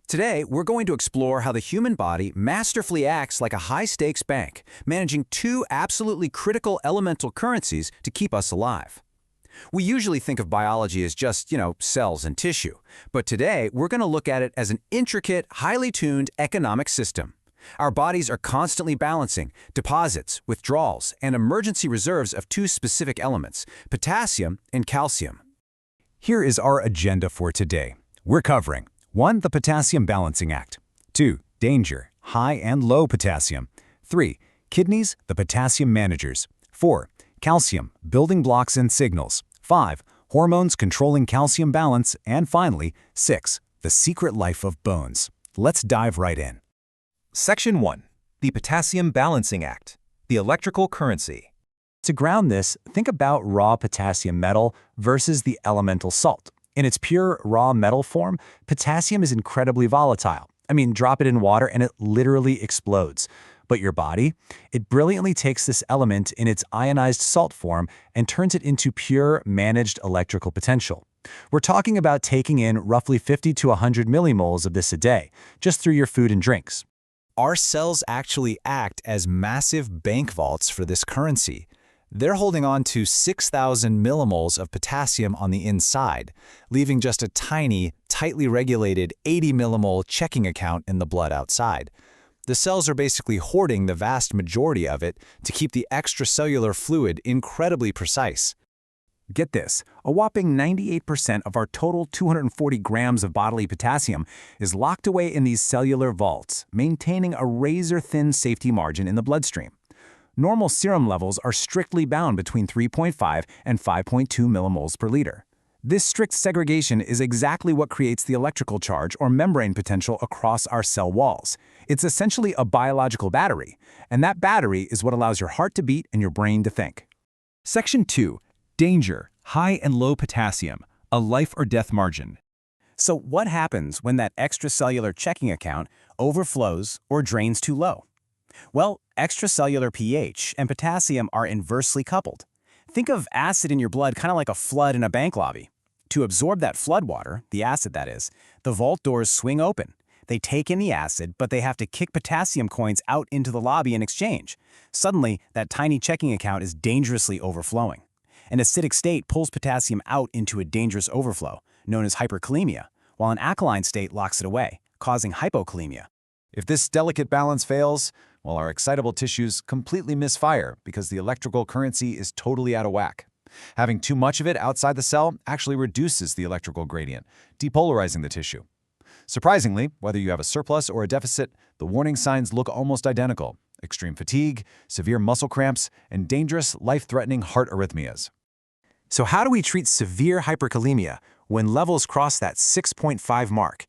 Today, we're going to explore how the human body masterfully acts like a high-stakes bank, managing two absolutely critical elemental currencies to keep us alive. We usually think of biology as just, cells and tissue, but today we're going to look at it as an intricate, highly tuned economic system. Our bodies are constantly balancing deposits, withdrawals, and emergency reserves of two specific elements, potassium and calcium. Here is our agenda for today. We're covering 1. The Potassium Balancing Act. 2. Danger, high and low potassium. 3. Kidneys, the potassium managers. 4. Calcium, building blocks and signals. 5. Hormones controlling calcium balance. And finally, 6. The secret life of bones. Let's dive right in. Section 1. The Potassium Balancing Act, the electrical currency. To ground this, think about raw potassium metal versus the elemental salt. In its pure raw metal form, potassium is incredibly volatile. Drop it in water and it literally explodes. But your body, it brilliantly takes this element in its ionized salt form and turns it into pure managed electrical potential. We're talking about taking in roughly 50 to 100 millimoles of this a day, just through your food and drinks. Our cells actually act as massive bank vaults for this currency. They're holding on to 6,000 millimoles of potassium on the inside, leaving just a tiny, tightly regulated 80 millimole checking account in the blood outside. The cells are basically hoarding the vast majority of it to keep the extracellular fluid incredibly precise. Get this, a whopping 98% of our total 240 grams of bodily potassium is locked away in these cellular vaults, maintaining a razor-thin safety margin in the bloodstream. Normal serum levels are strictly bound between 3.5 and 5.2 millimoles per liter. This strict segregation is exactly what creates the electrical charge or membrane potential across our cell walls. It's essentially a biological battery, and that battery is what allows your heart to beat and your brain to think. Section 2. Danger, high and low potassium, a life or death margin. So what happens when that extracellular checking account overflows or drains too low? Well, extracellular pH and potassium are inversely coupled. Think of acid in your blood kind of like a flood in a bank lobby. To absorb that flood water, the acid that is, the vault doors swing open. They take in the acid, but they have to kick potassium coins out into the lobby in exchange. Suddenly, that tiny checking account is dangerously overflowing. An acidic state pulls potassium out into a dangerous overflow, known as hyperkalemia, while an alkaline state locks it away, causing hypokalemia. If this delicate balance fails, our excitable tissues completely misfire because the electrical currency is totally out of whack. Having too much of it outside the cell actually reduces the electrical gradient, depolarizing the tissue. Surprisingly, whether you have a surplus or a deficit, the warning signs look almost identical: extreme fatigue, severe muscle cramps, and dangerous, life-threatening heart arrhythmias. So how do we treat severe hyperkalemia when levels cross that 6.5 mark?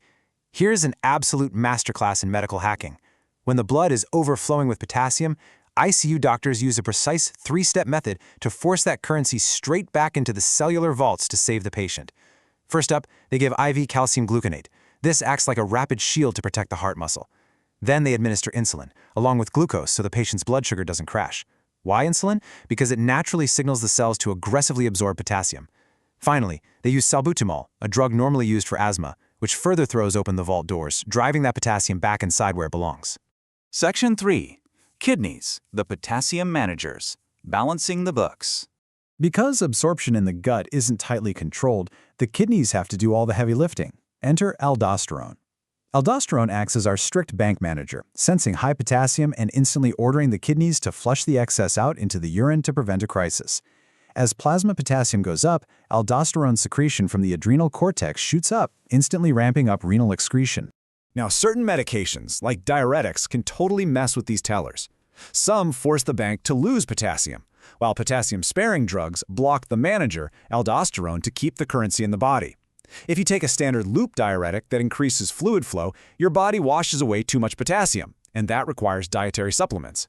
Here's an absolute masterclass in medical hacking. When the blood is overflowing with potassium, ICU doctors use a precise 3-step method to force that currency straight back into the cellular vaults to save the patient. First up, they give IV calcium gluconate. This acts like a rapid shield to protect the heart muscle. Then they administer insulin, along with glucose so the patient's blood sugar doesn't crash. Why insulin? Because it naturally signals the cells to aggressively absorb potassium. Finally, they use salbutamol, a drug normally used for asthma, which further throws open the vault doors, driving that potassium back inside where it belongs. Section 3. Kidneys, the potassium managers, balancing the books. Because absorption in the gut isn't tightly controlled, the kidneys have to do all the heavy lifting. Enter aldosterone. Aldosterone acts as our strict bank manager, sensing high potassium and instantly ordering the kidneys to flush the excess out into the urine to prevent a crisis. As plasma potassium goes up, aldosterone secretion from the adrenal cortex shoots up, instantly ramping up renal excretion. Now, certain medications, like diuretics, can totally mess with these tellers. Some force the bank to lose potassium, while potassium-sparing drugs block the manager, aldosterone, to keep the currency in the body. If you take a standard loop diuretic that increases fluid flow, your body washes away too much potassium, and that requires dietary supplements.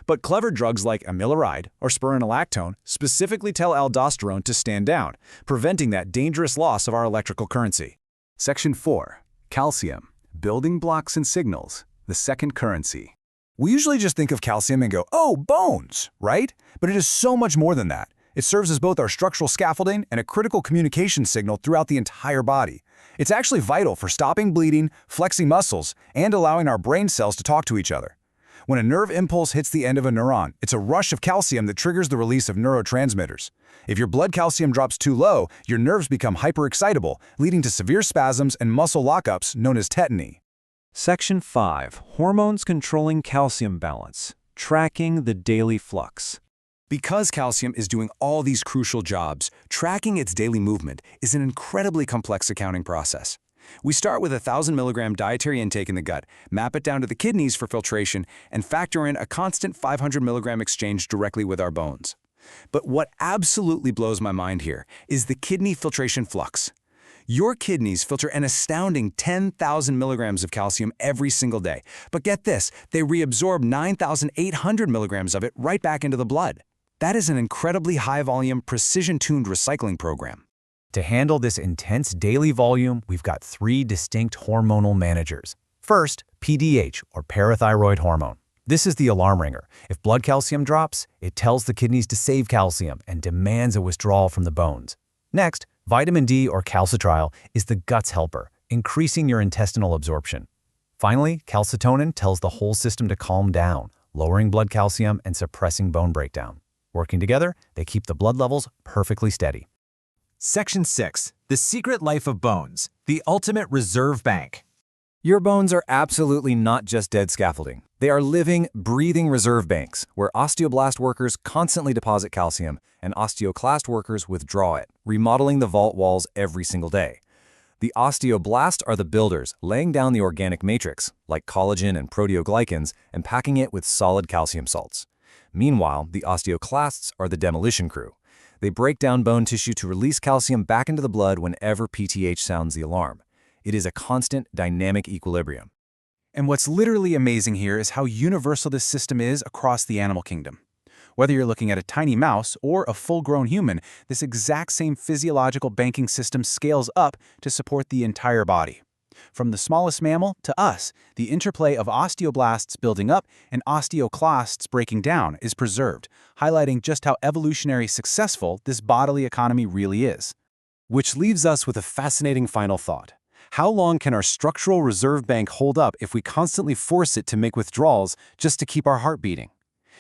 But clever drugs like amiloride or spironolactone specifically tell aldosterone to stand down, preventing that dangerous loss of our electrical currency. Section 4. Calcium, building blocks and signals, the second currency. We usually just think of calcium and go, oh, bones, right? But it is so much more than that. It serves as both our structural scaffolding and a critical communication signal throughout the entire body. It's actually vital for stopping bleeding, flexing muscles, and allowing our brain cells to talk to each other. When a nerve impulse hits the end of a neuron, it's a rush of calcium that triggers the release of neurotransmitters. If your blood calcium drops too low, your nerves become hyperexcitable, leading to severe spasms and muscle lockups known as tetany. Section 5. Hormones controlling calcium balance. Tracking the daily flux. Because calcium is doing all these crucial jobs, tracking its daily movement is an incredibly complex accounting process. We start with a 1,000 milligram dietary intake in the gut, map it down to the kidneys for filtration, and factor in a constant 500 milligram exchange directly with our bones. But what absolutely blows my mind here is the kidney filtration flux. Your kidneys filter an astounding 10,000 milligrams of calcium every single day. But get this, they reabsorb 9,800 milligrams of it right back into the blood. That is an incredibly high-volume, precision-tuned recycling program. To handle this intense daily volume, we've got 3 distinct hormonal managers. First, PDH, or parathyroid hormone. This is the alarm ringer. If blood calcium drops, it tells the kidneys to save calcium and demands a withdrawal from the bones. Next, vitamin D, or calcitriol, is the gut's helper, increasing your intestinal absorption. Finally, calcitonin tells the whole system to calm down, lowering blood calcium and suppressing bone breakdown. Working together, they keep the blood levels perfectly steady. Section 6. The Secret Life of Bones, the Ultimate Reserve Bank. Your bones are absolutely not just dead scaffolding. They are living, breathing reserve banks where osteoblast workers constantly deposit calcium and osteoclast workers withdraw it, remodeling the vault walls every single day. The osteoblasts are the builders, laying down the organic matrix, like collagen and proteoglycans, and packing it with solid calcium salts. Meanwhile, the osteoclasts are the demolition crew. They break down bone tissue to release calcium back into the blood whenever PTH sounds the alarm. It is a constant, dynamic equilibrium. And what's literally amazing here is how universal this system is across the animal kingdom. Whether you're looking at a tiny mouse or a full-grown human, this exact same physiological banking system scales up to support the entire body. From the smallest mammal to us, the interplay of osteoblasts building up and osteoclasts breaking down is preserved, highlighting just how evolutionary successful this bodily economy really is. Which leaves us with a fascinating final thought. How long can our structural reserve bank hold up if we constantly force it to make withdrawals just to keep our heart beating?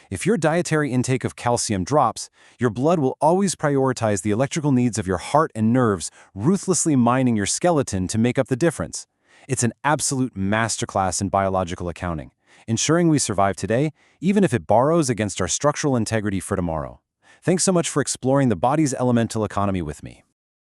If your dietary intake of calcium drops, your blood will always prioritize the electrical needs of your heart and nerves, ruthlessly mining your skeleton to make up the difference. It's an absolute masterclass in biological accounting, ensuring we survive today, even if it borrows against our structural integrity for tomorrow. Thanks so much for exploring the body's elemental economy with me.